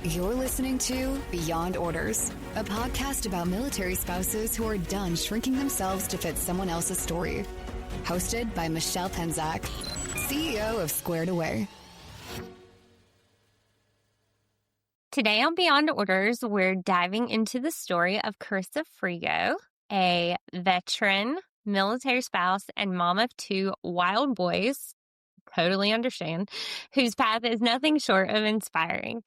You're listening to Beyond Orders, a podcast about military spouses who are done shrinking themselves to fit someone else's story. Hosted by Michelle Penzak, CEO of Squared Away. Today on Beyond Orders, we're diving into the story of Kerissa Frigo, a veteran military spouse and mom of two wild boys, totally understand, whose path is nothing short of inspiring.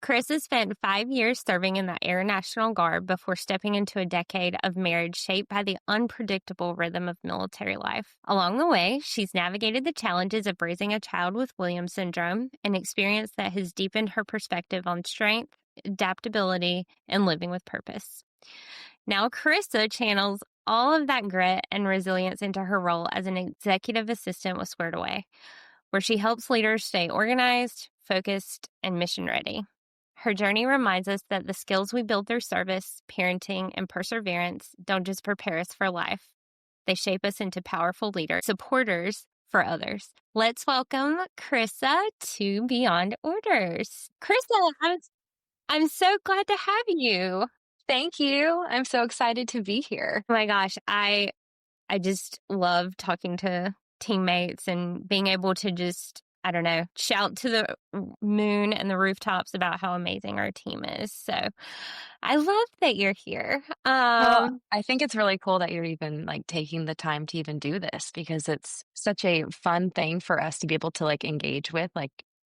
Kerissa spent 5 years serving in the Air National Guard before stepping into a decade of marriage shaped by the unpredictable rhythm of military life. Along the way, she's navigated the challenges of raising a child with Williams syndrome, an experience that has deepened her perspective on strength, adaptability, and living with purpose. Now, Kerissa channels all of that grit and resilience into her role as an executive assistant with Squared Away, where she helps leaders stay organized, focused, and mission ready. Her journey reminds us that the skills we build through service, parenting, and perseverance don't just prepare us for life. They shape us into powerful leaders, supporters for others. Let's welcome Kerissa to Beyond Orders. Kerissa, I'm so glad to have you. Thank you. I'm so excited to be here. Oh my gosh, I just love talking to teammates and being able to just, I don't know, shout to the moon and the rooftops about how amazing our team is. So I love that you're here. Well, I think it's really cool that you're even taking the time to even do this, because it's such a fun thing for us to be able to engage with,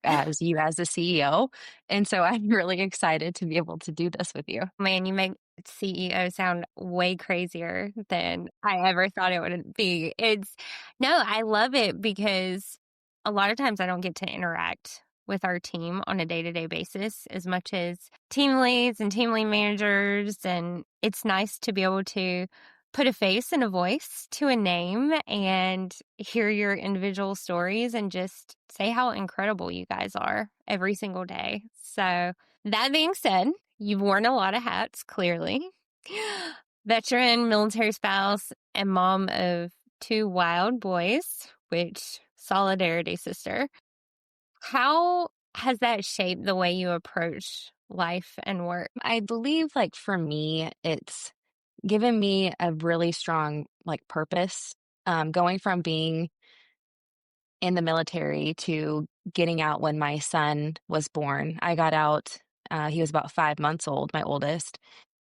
as you as the CEO. And so I'm really excited to be able to do this with you. Man, you make CEO sound way crazier than I ever thought it would be. I love it because a lot of times I don't get to interact with our team on a day-to-day basis as much as team leads and team lead managers. And it's nice to be able to put a face and a voice to a name and hear your individual stories and just say how incredible you guys are every single day. So that being said, you've worn a lot of hats, clearly. Veteran, military spouse, and mom of two wild boys, which solidarity, sister. How has that shaped the way you approach life and work? I believe for me, it's given me a really strong purpose. Going from being in the military to getting out when my son was born. I got out, he was about 5 months old, my oldest.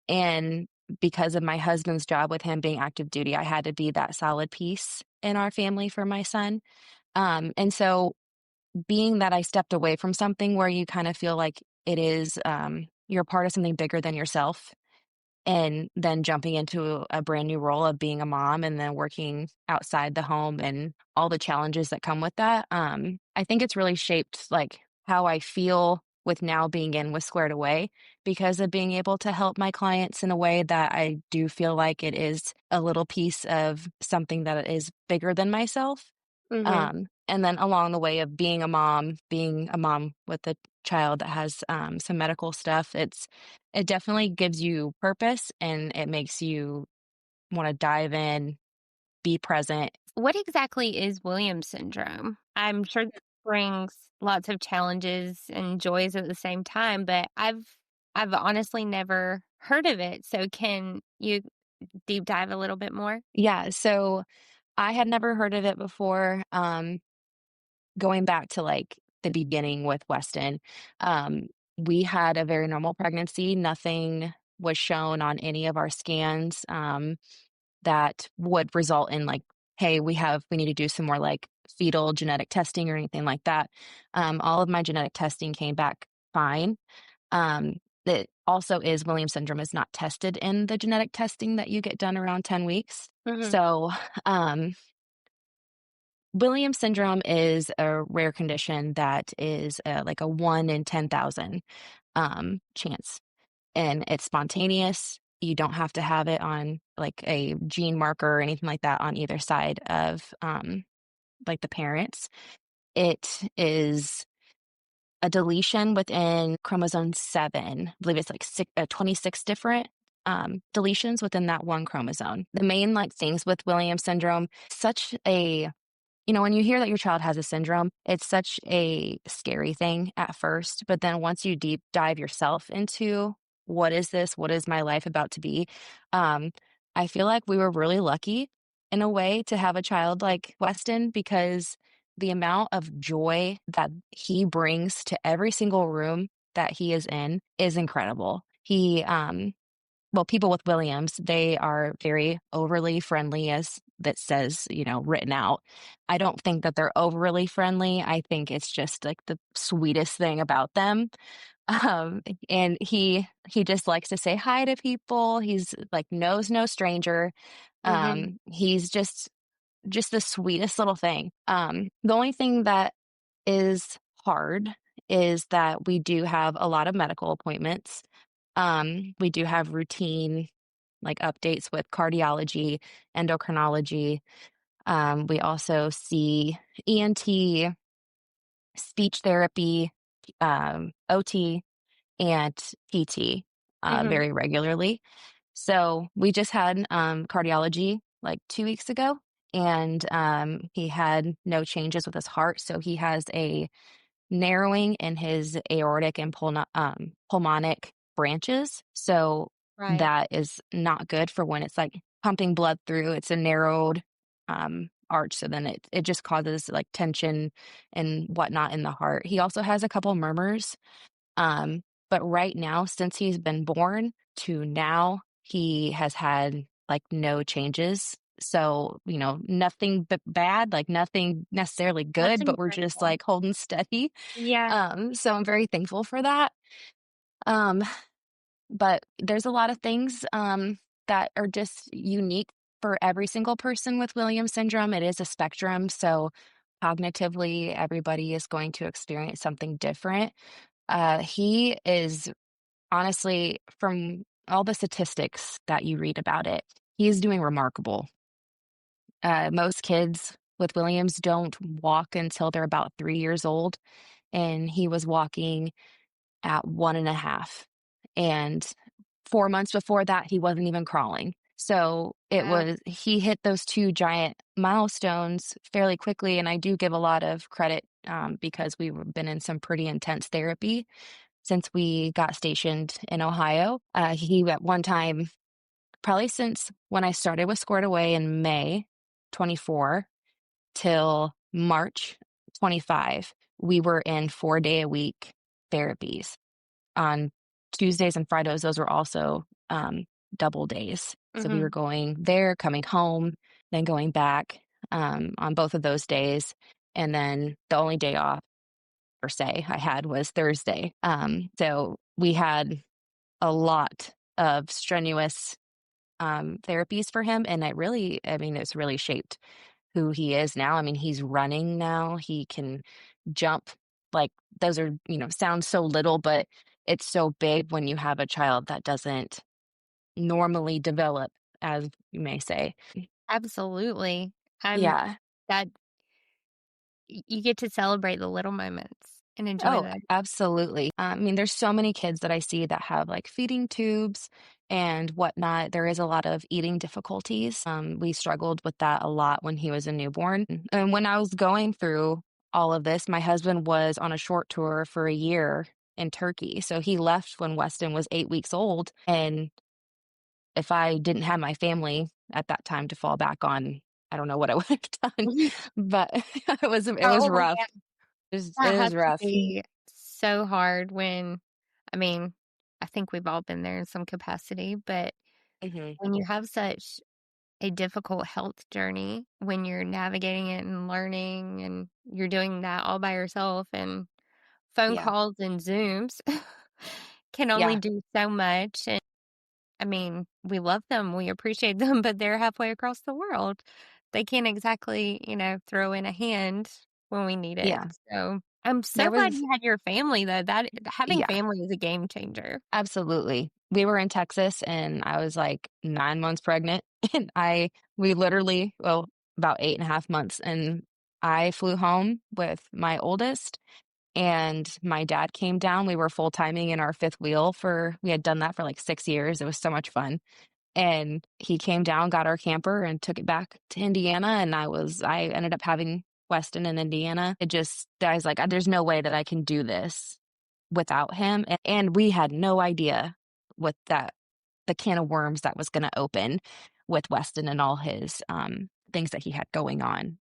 And because of my husband's job with him being active duty, I had to be that solid piece in our family for my son. And so being that I stepped away from something where you kind of feel like it is, you're part of something bigger than yourself, and then jumping into a brand new role of being a mom and then working outside the home and all the challenges that come with that. I think it's really shaped how I feel with now being in with Squared Away, because of being able to help my clients in a way that I do feel like it is a little piece of something that is bigger than myself. Mm-hmm. And then along the way of being a mom with a child that has some medical stuff, it definitely gives you purpose, and it makes you want to dive in, be present. What exactly is Williams syndrome? I'm sure that brings lots of challenges and joys at the same time, but I've honestly never heard of it. So can you deep dive a little bit more? Yeah, so I had never heard of it before. Going back to the beginning with Weston, we had a very normal pregnancy. Nothing was shown on any of our scans that would result in hey, we need to do some more fetal genetic testing or anything like that. All of my genetic testing came back fine. That also is Williams syndrome is not tested in the genetic testing that you get done around 10 weeks. Mm-hmm. So, Williams syndrome is a rare condition that is a 1 in 10,000 chance, and it's spontaneous. You don't have to have it on a gene marker or anything like that on either side of the parents. It is a deletion within chromosome 7. I believe it's 26 different deletions within that one chromosome. The main things with Williams syndrome, such a when you hear that your child has a syndrome, it's such a scary thing at first, but then once you deep dive yourself into what is this? What is my life about to be? Um, I feel like we were really lucky in a way to have a child like Weston because the amount of joy that he brings to every single room that he is in is incredible. Well, people with Williams, they are very overly friendly, as that says, written out. I don't think that they're overly friendly. I think it's just like the sweetest thing about them. Um, and he just likes to say hi to people. He's like knows no stranger. Hmm. He's just the sweetest little thing. The only thing that is hard is that we do have a lot of medical appointments. We do have routine like updates with cardiology, endocrinology. We also see ENT, speech therapy, OT, and PT Hmm. very regularly. So we just had cardiology like 2 weeks ago, and he had no changes with his heart. So he has a narrowing in his aortic and pulmonic branches. So Right. that is not good for when it's like pumping blood through. It's a narrowed arch. So then it just causes like tension and whatnot in the heart. He also has a couple murmurs. Um, but right now, since he's been born to now, he has had like no changes. So, nothing but bad, like nothing necessarily That's good, but we're just incredible. like holding steady. Yeah. So I'm very thankful for that. Um, but there's a lot of things that are just unique for every single person with Williams syndrome. It is a spectrum. So cognitively, everybody is going to experience something different. He is honestly, from all the statistics that you read about it, he's doing remarkable. Most kids with Williams don't walk until they're about 3 years old, and he was walking at 1.5. And 4 months before that, he wasn't even crawling. So Wow. he hit those two giant milestones fairly quickly. And I do give a lot of credit because we've been in some pretty intense therapy since we got stationed in Ohio. He at one time, probably since when I started with Squared Away in May 24 till March 25, we were in 4 day a week therapies. On Tuesdays and Fridays, those were also double days. So we were Hmm. going there, coming home, then going back on both of those days. And then the only day off per se I had was Thursday. So we had a lot of strenuous therapies for him. And it's really shaped who he is now. I mean, he's running now. He can jump. Like those are, sound so little, but it's so big when you have a child that doesn't normally develop, as you may say. Absolutely. I'm Yeah. that you get to celebrate the little moments and enjoy Oh, them. absolutely. I mean, there's so many kids that I see that have like feeding tubes and whatnot. There is a lot of eating difficulties. We struggled with that a lot when he was a newborn. And when I was going through all of this, my husband was on a short tour for a year in Turkey. So he left when Weston was 8 weeks old. And if I didn't have my family at that time to fall back on, I don't know what I would have done. But it was Oh, rough. yeah. It That was has to rough. be so hard when I mean, I think we've all been there in some capacity, but Mhm. when you have such a difficult health journey, when you're navigating it and learning and you're doing that all by yourself and phone Yeah. calls and Zooms can only Yeah. do so much. And I mean, we love them, we appreciate them, but they're halfway across the world. They can't exactly, throw in a hand when we need it. Yeah. So I'm There so glad was you had your family though. That having yeah, family is a game changer. absolutely. We were in Texas and I was like 9 months pregnant and we literally, well, about 8.5 months, and I flew home with my oldest and my dad came down. We were full timing in our fifth wheel we had done that for like 6 years. It was so much fun. And he came down, got our camper and took it back to Indiana. And I ended up having Weston in Indiana. I was like, there's no way that I can do this without him. And we had no idea what the can of worms that was going to open with Weston and all his things that he had going on.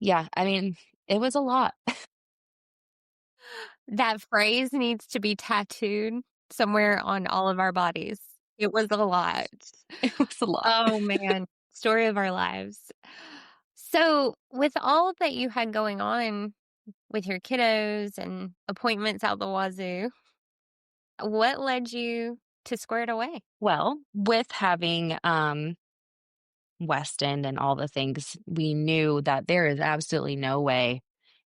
Yeah, I mean, it was a lot. That phrase needs to be tattooed somewhere on all of our bodies. It was a lot. It was a lot. Oh man, story of our lives. So, with all that you had going on with your kiddos and appointments out the wazoo, what led you to Squared Away? Well, with having Weston and all the things, we knew that there is absolutely no way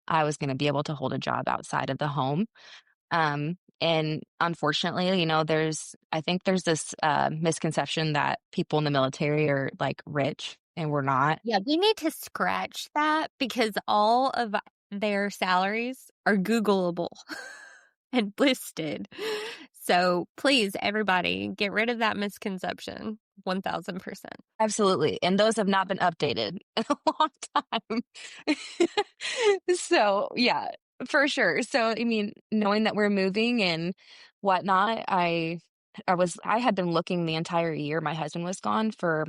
I was going to be able to hold a job outside of the home. And unfortunately, I think there's this misconception that people in the military are like rich and we're not. Yeah, we need to scratch that because all of their salaries are Googleable and listed. So please, everybody, get rid of that misconception. 1000%. Absolutely. And those have not been updated in a long time. So, yeah, for sure. So, I mean, knowing that we're moving and whatnot, I had been looking the entire year my husband was gone for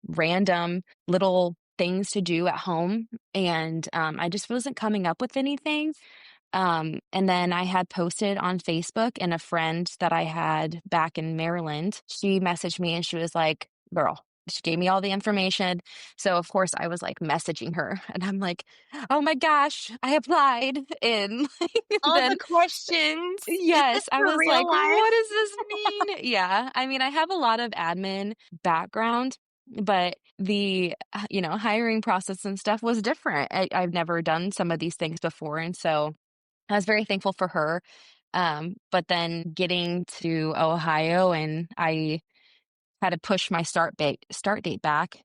random little things to do at home. And I just wasn't coming up with anything. And then I had posted on Facebook, and a friend that I had back in Maryland, she messaged me and she was like, girl, she gave me all the information. So of course I was like messaging her and I'm like, oh my gosh, I applied. And All then the questions. Is this yes, I for was real like, life? what does this mean? Yeah. I mean, I have a lot of admin background, but the, hiring process and stuff was different. I've never done some of these things before. And so I was very thankful for her. But then getting to Ohio, and I had to push my start date back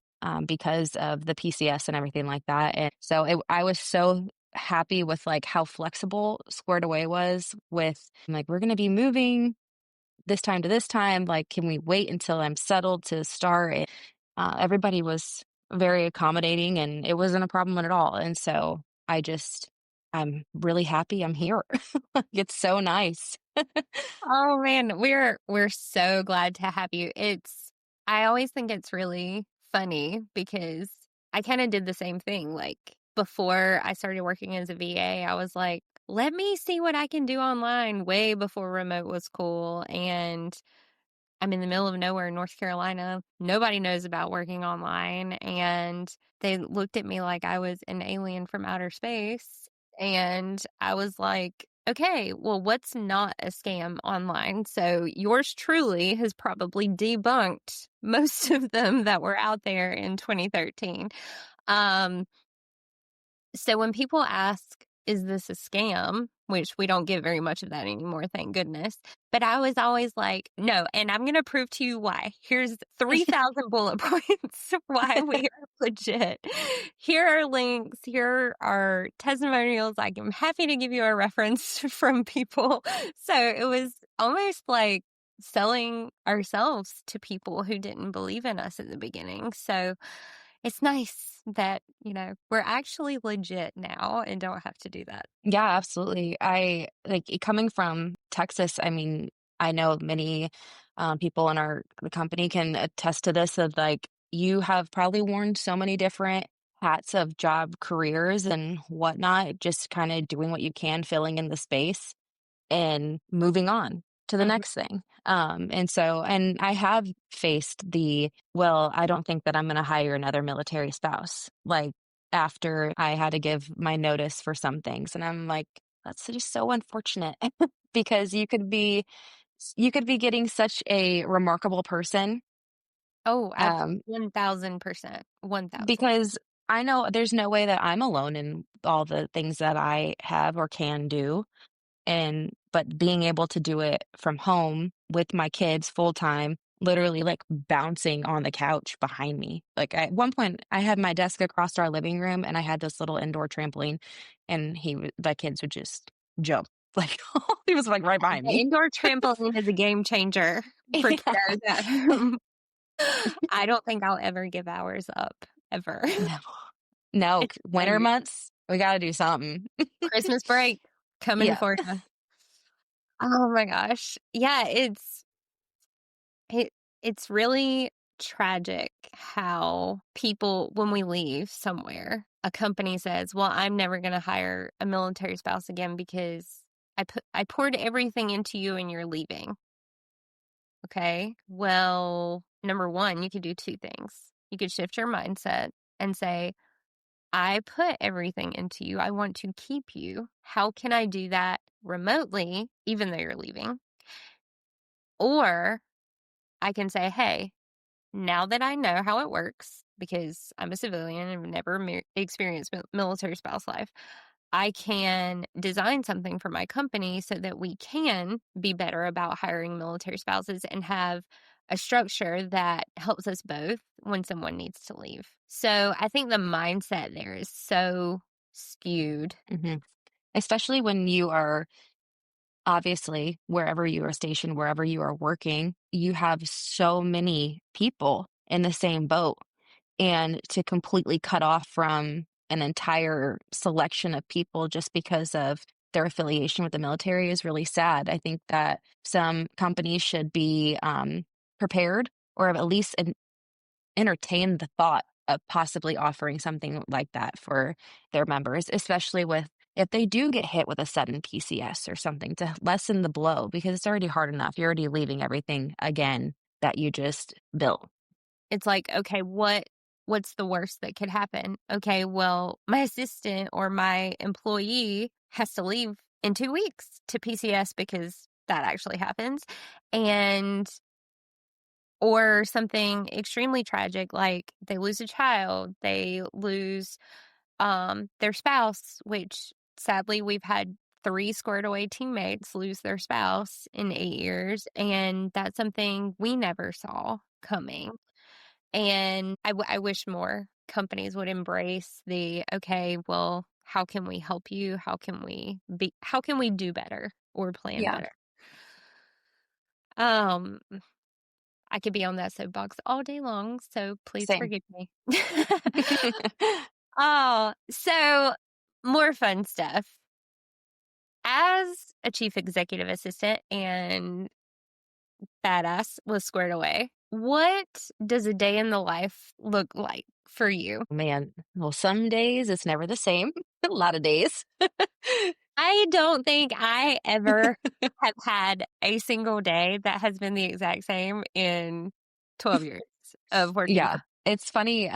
because of the PCS and everything like that. And so I was so happy with like how flexible Squared Away was with like, we're going to be moving this time to this time. Like, can we wait until I'm settled to start? Everybody was very accommodating and it wasn't a problem at all. And so I'm really happy I'm here. It's so nice. Oh man, we're so glad to have you. I always think it's really funny because I kind of did the same thing. Like before I started working as a VA, I was like, let me see what I can do online way before remote was cool. And I'm in the middle of nowhere in North Carolina. Nobody knows about working online. And they looked at me like I was an alien from outer space. And I was like, okay, well, what's not a scam online? So yours truly has probably debunked most of them that were out there in 2013. Um, so when people ask, is this a scam? Which we don't get very much of that anymore, thank goodness. But I was always like, no, and I'm going to prove to you why. Here's 3,000 bullet points why we are legit. Here are links. Here are testimonials. I'm happy to give you a reference from people. So it was almost like selling ourselves to people who didn't believe in us at the beginning. So it's nice that, we're actually legit now and don't have to do that. Yeah, absolutely. I like coming from Texas. I mean, I know many people in the company can attest to this of like, you have probably worn so many different hats of job careers and whatnot, just kind of doing what you can, filling in the space and moving on to the Mhm. next thing. And I have faced well, I don't think that I'm going to hire another military spouse. Like after I had to give my notice for some things. And I'm like, that's just so unfortunate because you could be getting such a remarkable person. Oh, 1000%. 1000. Because I know there's no way that I'm alone in all the things that I have or can do. But being able to do it from home with my kids full time, literally like bouncing on the couch behind me. Like at one point I had my desk across our living room and I had this little indoor trampoline, and the kids would just jump. Like he was like right behind The me. indoor trampoline is a game changer for Yeah. kiddos at home. I don't think I'll ever give ours up, ever. No. No, It's winter fun. months, We got to do something. Christmas break coming Yeah. for you. Oh my gosh. Yeah, it it's really tragic how people, when we leave somewhere, a company says, "Well, I'm never going to hire a military spouse again because I poured everything into you and you're leaving." Okay. Well, number one, you could do two things. You could shift your mindset and say, I put everything into you. I want to keep you. How can I do that remotely, even though you're leaving? Or I can say, hey, now that I know how it works, because I'm a civilian and have never experienced military spouse life, I can design something for my company so that we can be better about hiring military spouses and have a structure that helps us both when someone needs to leave. So I think the mindset there is so skewed. Hmm. Especially when you are obviously wherever you are stationed, wherever you are working, you have so many people in the same boat. And to completely cut off from an entire selection of people just because of their affiliation with the military is really sad. I think that some companies should be prepared or at least entertain the thought of possibly offering something like that for their members, especially with if they do get hit with a sudden PCS or something to lessen the blow because it's already hard enough. You're already leaving everything again that you just built. It's like, okay, what's the worst that could happen? Okay, well, my assistant or my employee has to leave in 2 weeks to PCS because that actually happens. And or something extremely tragic like they lose a child, they lose their spouse, which sadly we've had 3 squared away teammates lose their spouse in 8 years, and that's something we never saw coming. And I wish more companies would embrace the, okay, well, how can we help you? How can we do better or plan Yeah, better? Um, I could be on that soapbox all day long, so please same. forgive me. Oh, so more fun stuff. As a chief executive assistant and badass was squared away, what does a day in the life look like for you? Man, well, some days it's never the same. A lot of days. I don't think I ever have had a single day that has been the exact same in 12 years of working Yeah, for. it's funny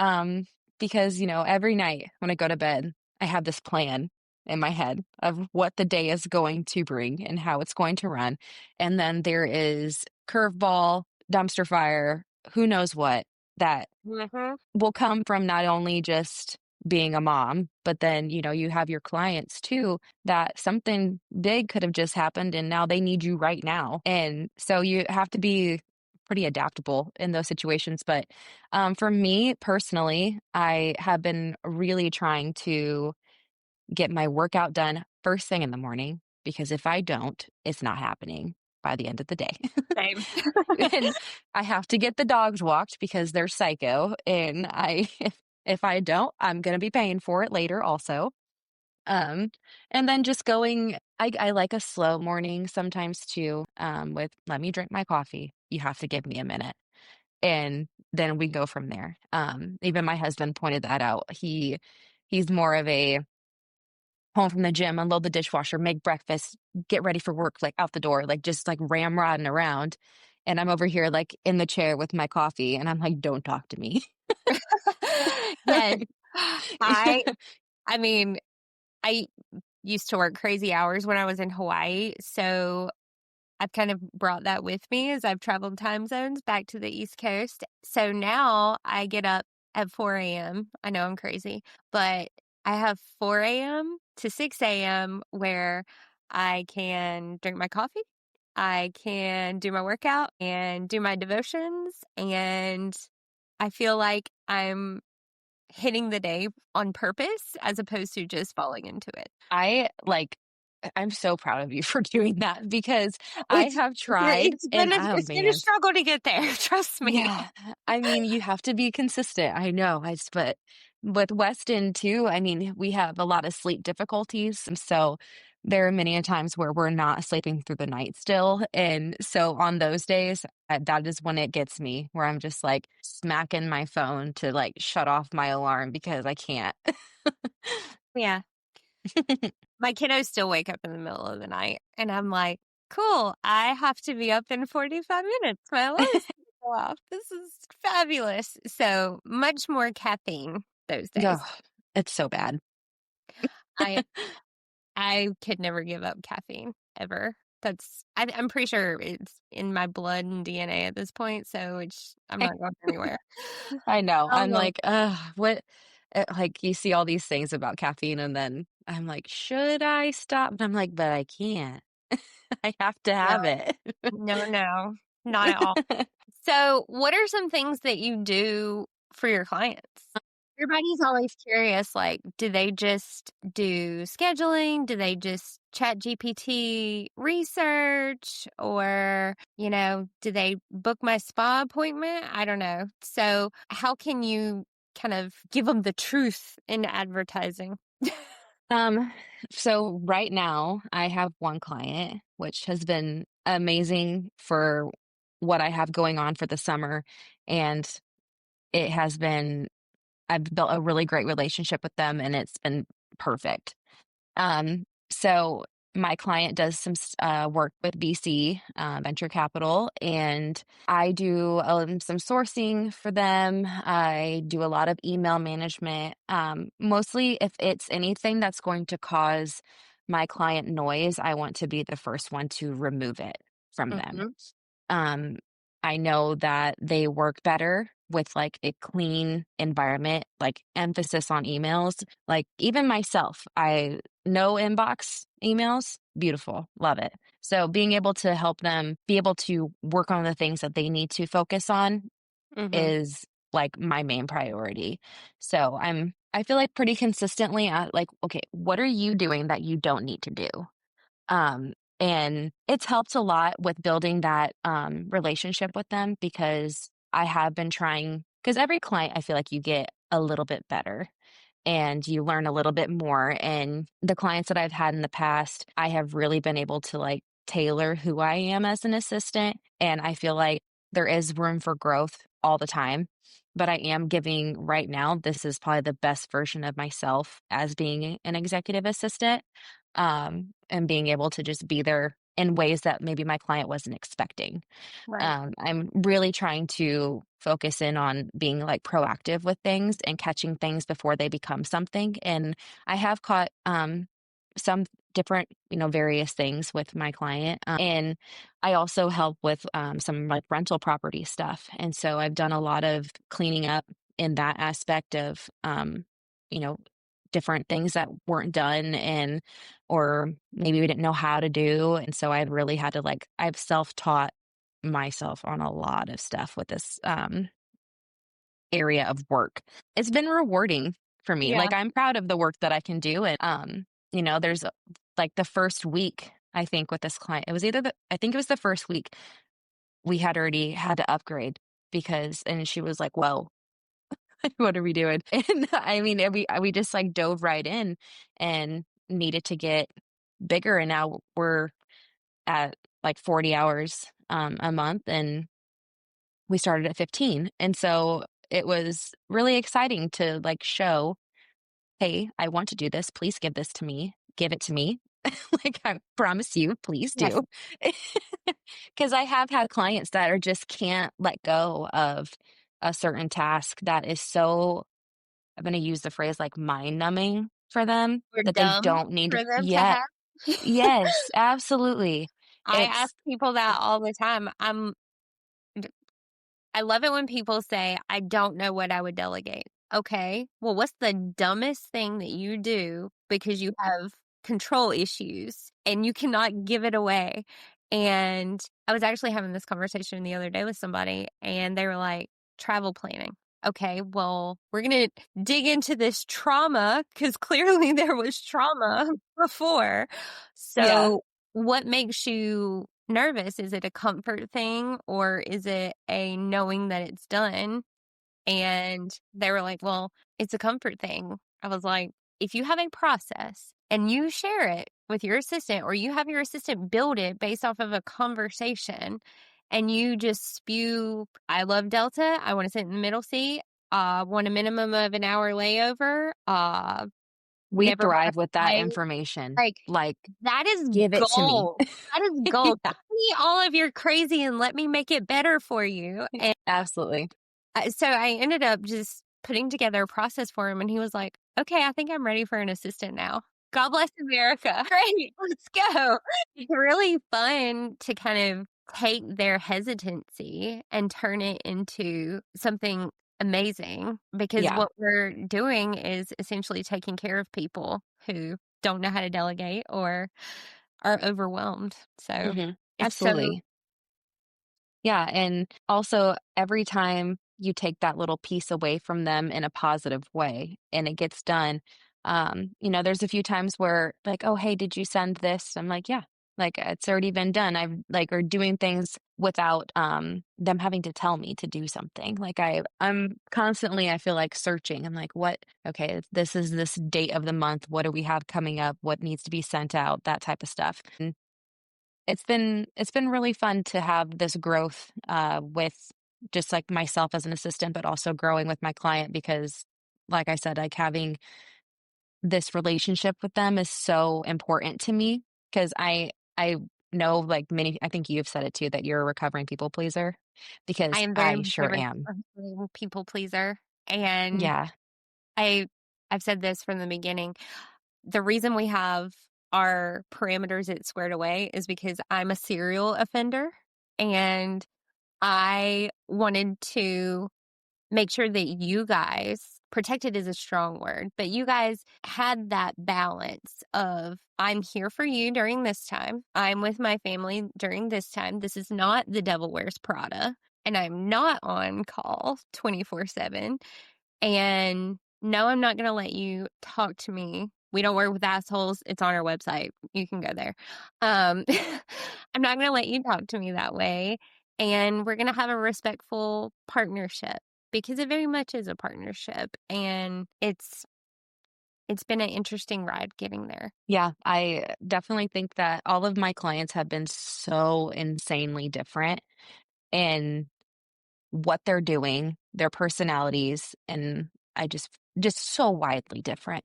because, every night when I go to bed, I have this plan in my head of what the day is going to bring and how it's going to run. And then there is curveball, dumpster fire, who knows what that Mhm. will come from not only just being a mom, but then, you have your clients too, that something big could have just happened and now they need you right now. And so you have to be pretty adaptable in those situations. But for me personally, I have been really trying to get my workout done first thing in the morning because if I don't, it's not happening by the end of the day. Same. And I have to get the dogs walked because they're psycho. And if I don't, I'm going to be paying for it later also. Um, and then just going, I like a slow morning sometimes too, with let me drink my coffee. You have to give me a minute. And then we go from there. Even my husband pointed that out. He's more of a home from the gym, unload the dishwasher, make breakfast, get ready for work, like out the door, like just like ramrodding around. And I'm over here like in the chair with my coffee and I'm like, don't talk to me. Yes. I I mean, I used to work crazy hours when I was in Hawaii, so I've kind of brought that with me as I've traveled time zones back to the East Coast. So now I get up at 4 a.m. I know I'm crazy, but I have 4 a.m. to 6 a.m. where I can drink my coffee, I can do my workout and do my devotions, and I feel like I'm hitting the day on purpose as opposed to just falling into it. I like, I'm so proud of you for doing that because I It's have tried and oh it's been a man, struggle to get there, trust me. yeah. I mean, you have to be consistent. I know. But with Weston too, I mean, we have a lot of sleep difficulties, so there are many a times where we're not sleeping through the night still, and so on those days, that is when it gets me, where I'm just, like, smacking my phone to, like, shut off my alarm because I can't. Yeah. My kiddos still wake up in the middle of the night, and I'm like, "Cool, I have to be up in 45 minutes. My alarm is gonna go off. This is fabulous." So, much more caffeine those days. Ugh, it's so bad. I I could never give up caffeine ever. I'm pretty sure it's in my blood and DNA at this point, so I'm not going anywhere. I know. I'm Oh, like, "Ugh, what" like, you see all these things about caffeine, and then I'm like, "Should I stop?" And I'm like, "But I can't. I have to no. have it." No, no, not at all. So, what are some things that you do for your clients? Everybody's always curious, like, do they just do scheduling? Do they just chat GPT research? Or, do they book my spa appointment? I don't know. So, how can you kind of give them the truth in advertising? Um, so right now I have one client, which has been amazing for what I have going on for the summer, and it has been I've built a really great relationship with them, and it's been perfect. So my client does some work with VC venture capital, and I do some sourcing for them. I do a lot of email management, mostly if it's anything that's going to cause my client noise. I want to be the first one to remove it from them. Mhm. Um, I know that they work better with, like, a clean environment, like, emphasis on emails. Like, even myself, I no inbox emails, beautiful, love it. So, being able to help them be able to work on the things that they need to focus on Mhm. is, like, my main priority. So, I feel like pretty consistently at, like, "Okay, what are you doing that you don't need to do?" Um, and it's helped a lot with building that, relationship with them because I have been trying. Because every client, I feel like you get a little bit better and you learn a little bit more, and the clients that I've had in the past, I have really been able to, like, tailor who I am as an assistant, and I feel like there is room for growth all the time, but I am giving right now, this is probably the best version of myself as being an executive assistant, and being able to just be there in ways that maybe my client wasn't expecting. Right. I'm really trying to focus in on being, like, proactive with things and catching things before they become something, and I have caught, some different, various things with my client, and I also help with, some, like, rental property stuff, and so I've done a lot of cleaning up in that aspect of, you know, different things that weren't done and or maybe we didn't know how to do, and so I really had to, like, I've self-taught myself on a lot of stuff with this, area of work. It's been rewarding for me, Yeah. like, I'm proud of the work that I can do, and, there's, like, the first week, I think, with this client, it was either the I think it was the first week, we had already had to upgrade because and she was like, "Whoa, what are we doing?" And, I mean, and we just, like, dove right in and needed to get bigger, and now we're at, like, 40 hours, a month, and we started at 15, and so it was really exciting to, like, show, "Hey, I want to do this, please give this to me, give it to me." Like, "I promise you, please Yes. do." Because I have had clients that are just can't let go of a certain task that is so I'm gonna use the phrase, like, mind-numbing for them We're that they dumb don't need for them to Yeah, have. yes, absolutely. I It's ask people that all the time. I love it when people say, I don't know what I would delegate. Okay, well, what's the dumbest thing that you do because you have control issues and you cannot give it away? And I was actually having this conversation the other day with somebody, and they were like, travel planning. Okay, well, we're going to dig into this trauma because clearly there was trauma before. Yeah. So, what makes you nervous? Is it a comfort thing or is it a knowing that it's done? And they were like, well, it's a comfort thing. I was like, if you have a process and you share it with your assistant, or you have your assistant build it based off of a conversation, and you just spew, I love Delta, I want to sit in the middle seat, want a minimum of an hour layover, We never thrive with that buy, information. like, Like, that is give it to me. gold. That is gold. Tell me all of your crazy and let me make it better for you. And Absolutely. so I ended up just putting together a process for him, and he was like, okay, I think I'm ready for an assistant now. God bless America. Great, let's go. It's really fun to kind of take their hesitancy and turn it into something amazing, because Yeah. what we're doing is essentially taking care of people who don't know how to delegate or are overwhelmed. So it's so, Absolutely. Yeah, and also every time you take that little piece away from them in a positive way and it gets done, there's a few times where like, "Oh, hey, did you send this?" I'm like, "Yeah." Like, it's already been done. I've like or doing things without them having to tell me to do something. Like I'm constantly I feel like searching. I'm like, "What? Okay, this is this date of the month. What do we have coming up? What needs to be sent out?" That type of stuff. And it's been really fun to have this growth, with just, like, myself as an assistant, but also growing with my client because, like I said, like, having this relationship with them is so important to me because I know, like, many I think you've said it too, that you're a recovering people pleaser I because am very I much sure am. a people pleaser. And Yeah. I I've said this from the beginning. The reason we have our parameters at squared away is because I'm a serial offender, and I wanted to make sure that you guys, protected is a strong word, but you guys had that balance of, I'm here for you during this time. I'm with my family during this time. This is not the Devil Wears Prada, and I'm not on call 24/7. And no, I'm not going to let you talk to me. We don't work with assholes. It's on our website. You can go there. Um, I'm not going to let you talk to me that way. And we're going to have a respectful partnership, because it very much is a partnership. And it's been an interesting ride getting there. Yeah, I definitely think that all of my clients have been so insanely different, and what they're doing, their personalities, and I just so widely different.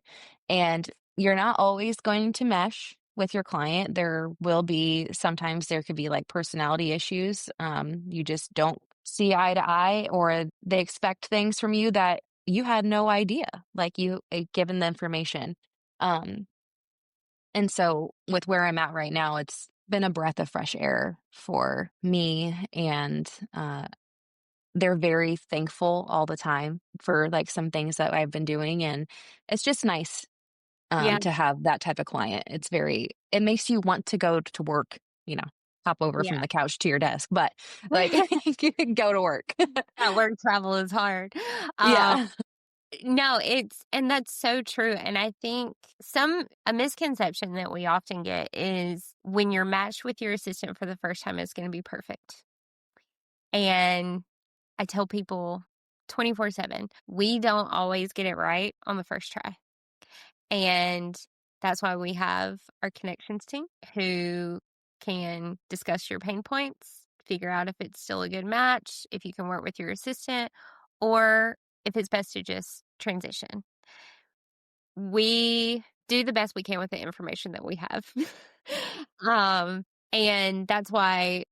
And you're not always going to mesh with your client. There will be sometimes there could be like personality issues. You just don't see eye to eye, or they expect things from you that you had no idea, like you given the information. Um, and so with where I'm at right now, it's been a breath of fresh air for me and they're very thankful all the time for, like, some things that I've been doing, and it's just nice, Yeah. to have that type of client. It makes you want to go to work, you know, hop over Yeah. from the couch to your desk, but, like, go to work. That work travel is hard. Um, Yeah. No, and that's so true. And I think a misconception that we often get is when you're matched with your assistant for the first time, it's going to be perfect. And I tell people 24/7, we don't always get it right on the first try. And that's why we have our connections team who can discuss your pain points, figure out if it's still a good match, if you can work with your assistant, or if it's best to just transition. We do the best we can with the information that we have. um, and that's why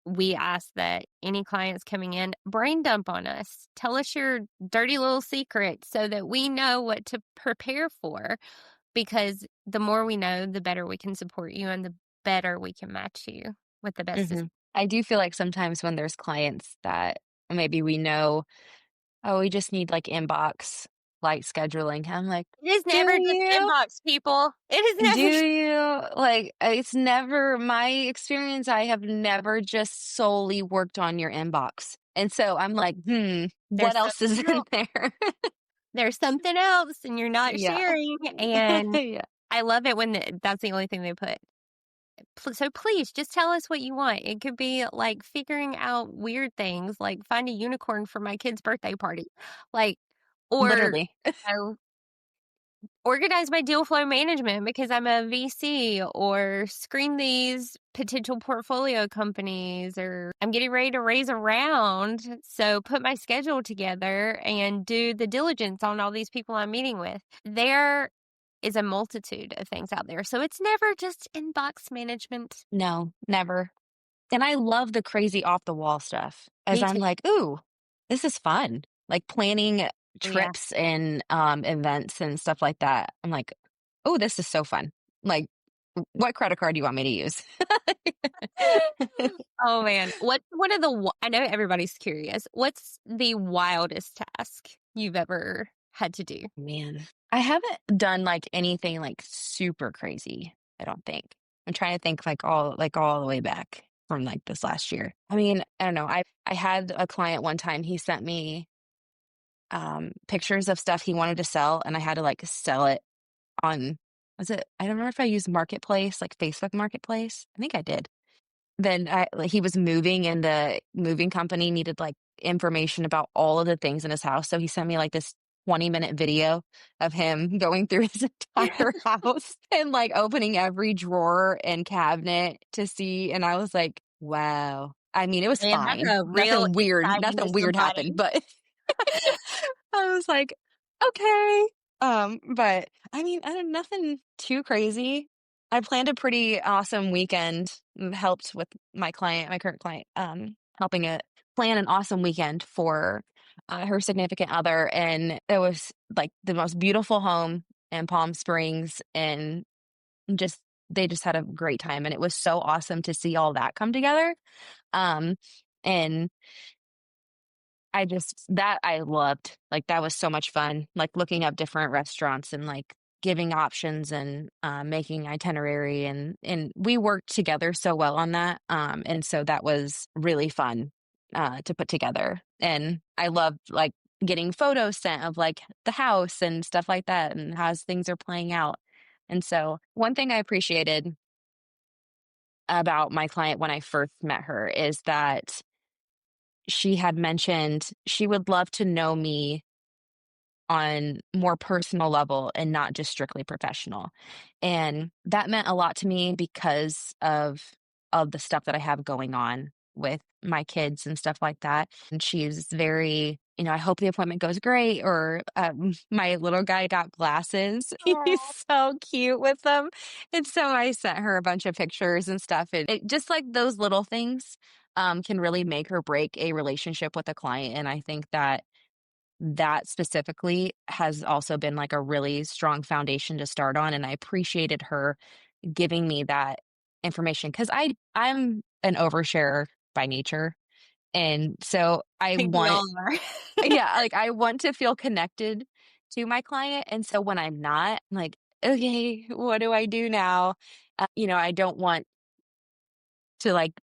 we ask that any clients coming in, brain dump on us. Tell us your dirty little secrets so that we know what to prepare for, because the more we know, the better we can support you and the better we can match you with the best system. Mhm. I do feel like sometimes when there's clients that maybe we know, "Oh, we just need, like, inbox, light scheduling." I'm like, It is "Do never just you?" inbox, people. It is Do never just, you? Like, it's never my experience, I have never just solely worked on your inbox. And so I'm like, what there's else is something in else. there? There's something else and you're not Yeah. sharing. And Yeah. I love it when that's the only thing they put. So please just tell us what you want. It could be like figuring out weird things, like find a unicorn for my kid's birthday party, like, or Literally. know, organize my deal flow management because I'm a VC, or screen these potential portfolio companies, or I'm getting ready to raise a round. So put my schedule together and do the diligence on all these people I'm meeting with. There is a multitude of things out there. So it's never just inbox management. No, never. And I love the crazy off the wall stuff as Me I'm too. like, ooh, this is fun. Like planning Oh, yeah. trips and events and stuff like that. I'm like, oh, this is so fun. Like, what credit card do you want me to use? Oh man. What's one of the, I know everybody's curious. What's the wildest task you've ever had to do? Man, I haven't done like anything like super crazy, I don't think. I'm trying to think like all the way back from like this last year. I mean, I don't know. I had a client one time, he sent me pictures of stuff he wanted to sell, and I had to like sell it on, I don't remember if I used Marketplace, like Facebook Marketplace. I think I did. Then like, he was moving, and the moving company needed like information about all of the things in his house. So he sent me like this 20-minute video of him going through his entire house and like opening every drawer and cabinet to see. And I was like, wow. I mean, it was Man, that's fine. a real insight into Nothing weird somebody. happened, but I was like, okay. But I mean, nothing too crazy. I planned a pretty awesome weekend. Helped with my current client, helping it plan an awesome weekend for her significant other, and it was like the most beautiful home in Palm Springs, and just they just had a great time, and it was so awesome to see all that come together. Um, and that I loved. Like, that was so much fun, like, looking up different restaurants and, like, giving options and, making itinerary, and we worked together so well on that, and so that was really fun, to put together, and I loved, like, getting photos sent of, like, the house and stuff like that and how things are playing out, and so one thing I appreciated about my client when I first met her is that she had mentioned she would love to know me on more personal level and not just strictly professional. And that meant a lot to me because of the stuff that I have going on with my kids and stuff like that. And she's very, I hope the appointment goes great. Or my little guy got glasses. He's Aw. so cute with them. And so I sent her a bunch of pictures and stuff. And it, just like those little things can really make or break a relationship with a client. And I think that specifically has also been like a really strong foundation to start on, and I appreciated her giving me that information because I'm an oversharer by nature, and so I I think we want all are. yeah, like, I want to feel connected to my client, and so when I'm not, I'm like, "Okay, what do I do now?" I don't want to, like,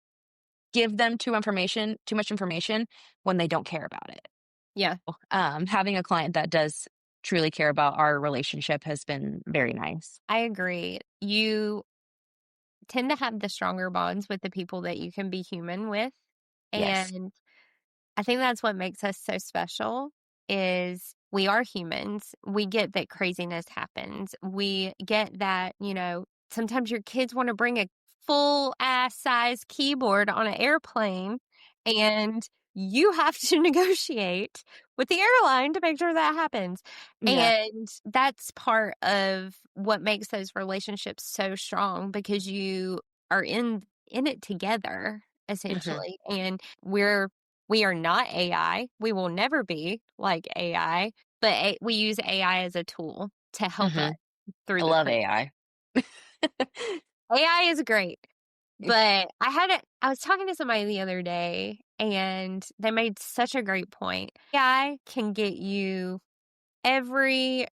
give them too much information when they don't care about it. Yeah, Having a client that does truly care about our relationship has been very nice. I agree. You tend to have the stronger bonds with the people that you can be human with. Yes. And I think that's what makes us so special is we are humans. We get that craziness happens. We get that, sometimes your kids want to bring a full ass size keyboard on an airplane, and you have to negotiate with the airline to make sure that happens. Yeah. And that's part of what makes those relationships so strong because you are in it together Mhm. essentially. And we are not AI. We will never be like AI, but we use AI as a tool to help us Mhm. through I the love crazy. AI. AI is great, but I was talking to somebody the other day and they made such a great point. AI can get you every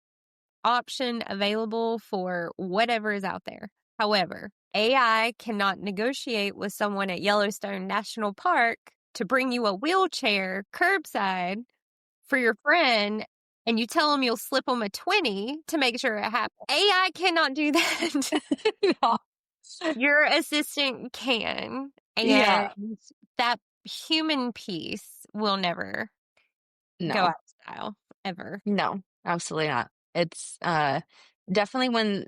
option available for whatever is out there. However, AI cannot negotiate with someone at Yellowstone National Park to bring you a wheelchair curbside for your friend, and you tell them you'll slip them a 20 to make sure it happens. AI cannot do that. No. Your assistant can, and Yeah. that human piece will never go out No. of style ever. No, absolutely not. It's definitely when,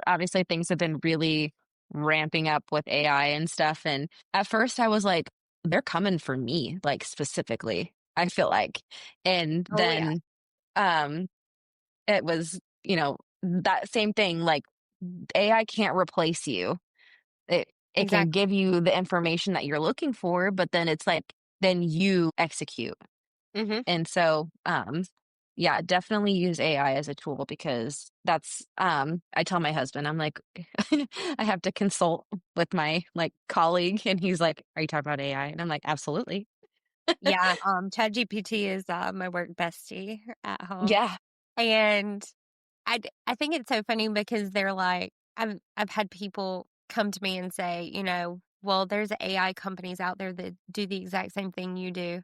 obviously things have been really ramping up with AI and stuff. And at first I was like, they're coming for me, like specifically, I feel like. And Oh yeah, then um it was, that same thing, like AI can't replace you. It can exactly. give you the information that you're looking for, but then it's like then you execute. Hmm. And so, yeah, definitely use AI as a tool because I tell my husband, I'm like, I have to consult with my like colleague and he's like, are you talking about AI? And I'm like, absolutely. Yeah, ChatGPT is my work bestie at home, Yeah. and I think it's so funny because they're like, I've had people come to me and say, well, there's AI companies out there that do the exact same thing you do.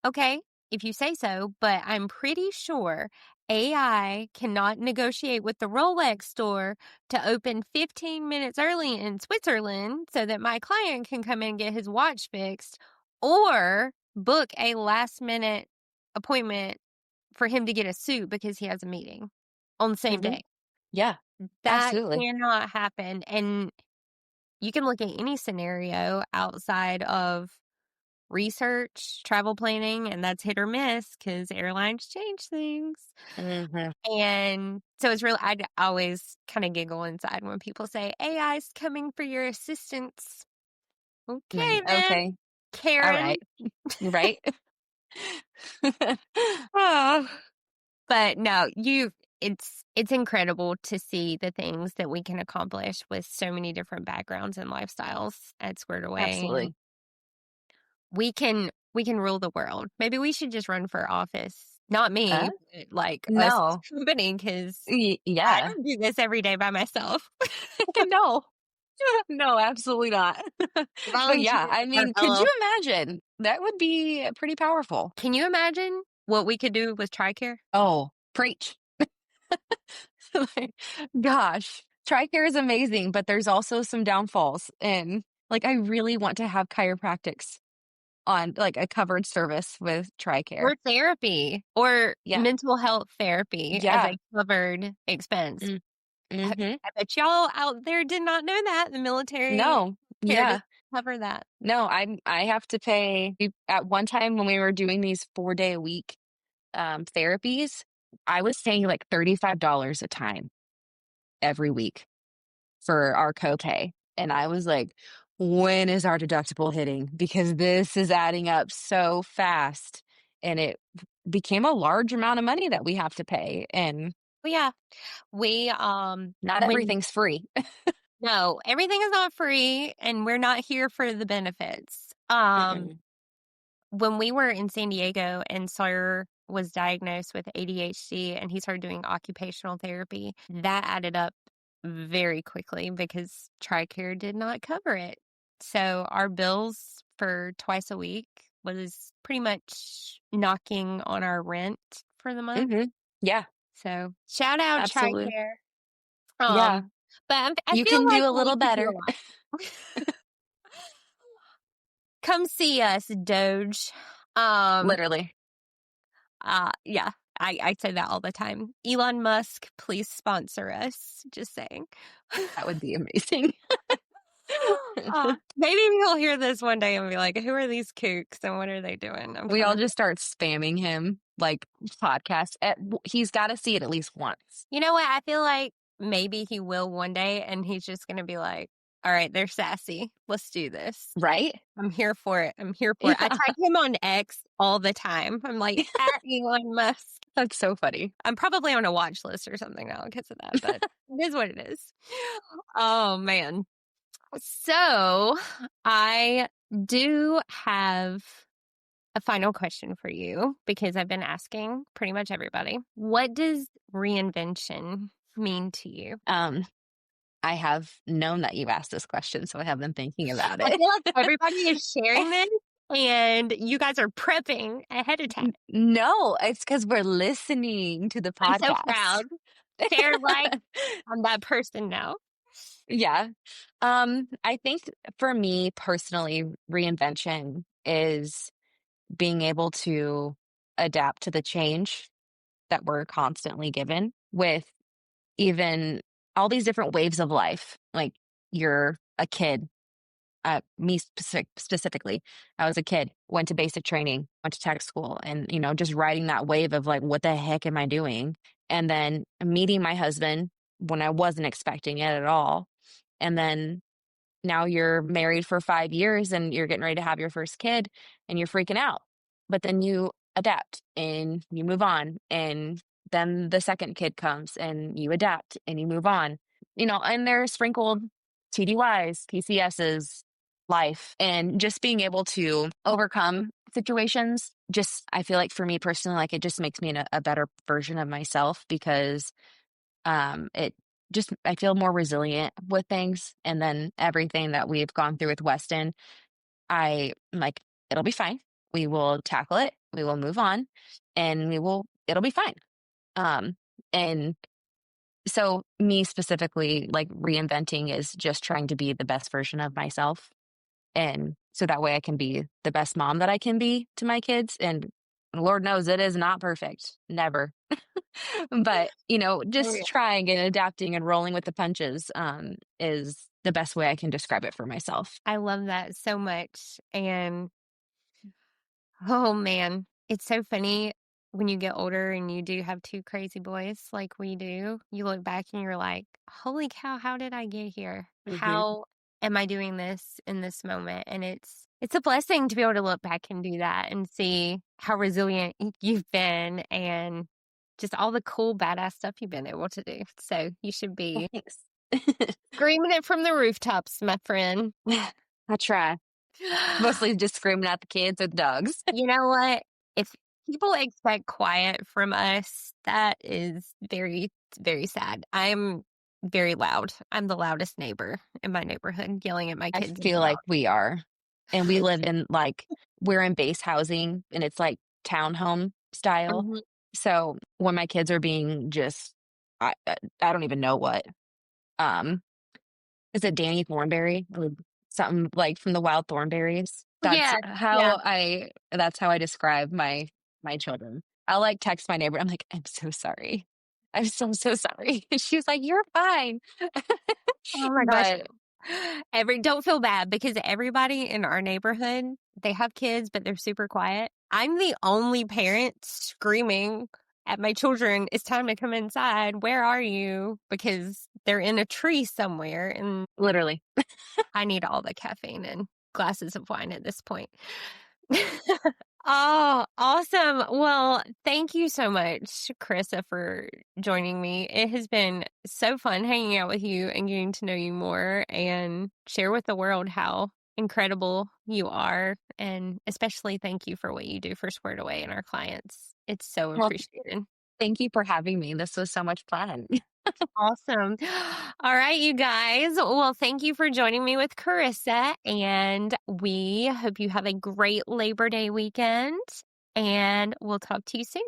Okay, if you say so, but I'm pretty sure AI cannot negotiate with the Rolex store to open 15 minutes early in Switzerland so that my client can come in and get his watch fixed or book a last minute appointment for him to get a suit because he has a meeting on the same Hmm. day. Yeah, That absolutely. cannot happen. And you can look at any scenario outside of research, travel planning, and that's hit or miss because airlines change things. Hmm. And so it's really, I always kind of giggle inside when people say AI's coming for your assistance. Okay, Like, then, okay. All Karen. right. Right. Oh, but no, it's incredible to see the things that we can accomplish with so many different backgrounds and lifestyles at Squared Away. And Absolutely. we can rule the world. Maybe we should just run for office. Not me, Huh? but like us as No. a company, because I Yeah. don't do this every day by myself. No. No, absolutely not. But yeah, Volunteer I for mean, could you fellow. imagine? That would be pretty powerful. Can you imagine what we could do with TRICARE? Oh, preach. Like, gosh, TRICARE is amazing, but there's also some downfalls. And like, I really want to have chiropractics on like a covered service with TRICARE. Or therapy or Yeah. mental health therapy as Yeah. a covered expense. Mm, I, hmm. I bet y'all out there did not know that. The military No. care does Yeah. cover that. No, I have to pay at one time when we were doing these 4 day a week therapies, I was paying like $35 a time every week for our copay. And I was like, when is our deductible hitting? Because this is adding up so fast. And it became a large amount of money that we have to pay. And But yeah, we not when everything's free. no, everything is not free and we're not here for the benefits. Mm-mm. When we were in San Diego and Sawyer was diagnosed with ADHD and he started doing occupational therapy, that added up very quickly because TRICARE did not cover it. So our bills for twice a week was pretty much knocking on our rent for the month. Hmm. Yeah, So shout out absolutely. TRICARE. Yeah, But I you feel can like do a we little could do a better. lot. Come see us, Doge. Um, Literally. yeah, I say that all the time. Elon Musk, please sponsor us. Just saying. That would be amazing. Maybe he'll hear this one day and be like, "Who are these kooks and what are they doing?" I'm We all coming. just start spamming him like podcasts. He's got to see it at least once, You know what? I feel like maybe he will one day, and he's just gonna be like, "All right, they're sassy. Let's do this. right? I'm here for it. I'm here for it." I Yeah, tag him on X all the time. I'm like, at Elon Musk. that's so funny. I'm probably on a watch list or something now because of that, but it is what it is. Oh man. So I do have a final question for you because I've been asking pretty much everybody. What does reinvention mean to you? Um, I have known that you asked this question, so I have been thinking about I it. feel like everybody is sharing this and you guys are prepping ahead of time. No, it's because we're listening to the I'm so podcast. proud. Share like I'm that person now. Yeah. I think for me personally, reinvention is being able to adapt to the change that we're constantly given with even all these different waves of life. Like you're a kid, specifically, I was a kid, went to basic training, went to tech school, and, just riding that wave of like, what the heck am I doing? And then meeting my husband when I wasn't expecting it at all. And then now you're married for 5 years and you're getting ready to have your first kid and you're freaking out. But then you adapt and you move on. And then the second kid comes and you adapt and you move on. And they're sprinkled TDYs, PCSs, life, and just being able to overcome situations. Just, I feel like for me personally, like it just makes me a better version of myself because it just, I feel more resilient with things. And then everything that we've gone through with Weston, I'm like, it'll be fine. We will tackle it. We will move on and it'll be fine. And so me specifically, like reinventing is just trying to be the best version of myself. And so that way I can be the best mom that I can be to my kids. And Lord knows it is not perfect. Never. But, Oh, just yeah. trying and adapting and rolling with the punches is the best way I can describe it for myself. I love that so much. And oh man, it's so funny when you get older and you do have two crazy boys like we do. You look back and you're like, holy cow, how did I get here? Hmm. How am I doing this in this moment? And it's a blessing to be able to look back and do that and see how resilient you've been and just all the cool badass stuff you've been able to do. So you should be Thanks. screaming it from the rooftops, my friend. I try. Mostly just screaming at the kids or the dogs. You know what? If people expect quiet from us, that is very, very sad. I'm very loud. I'm the loudest neighbor in my neighborhood, yelling at my I kids feel about. like we are. And we live in we're in base housing and it's like townhome style. Mhm. So when my kids are being just, I don't even know what. Um, is it Danny Thornberry? Or something like from the Wild Thornberries? Yeah, yeah. That's how I describe my children. I'll like text my neighbor. I'm like, I'm so sorry. I'm so sorry. And she's like, you're fine. Oh my gosh. But Don't feel bad because everybody in our neighborhood, they have kids, but they're super quiet. I'm the only parent screaming at my children, it's time to come inside. Where are you? Because they're in a tree somewhere and literally, I need all the caffeine and glasses of wine at this point. Oh, awesome. Well, thank you so much, Kerissa, for joining me. It has been so fun hanging out with you and getting to know you more and share with the world how incredible you are. And especially thank you for what you do for Squared Away and our clients. It's so well, appreciated. thank you for having me. This was so much fun. Awesome. All right, you guys. Well, thank you for joining me with Kerissa. And we hope you have a great Labor Day weekend. And we'll talk to you soon.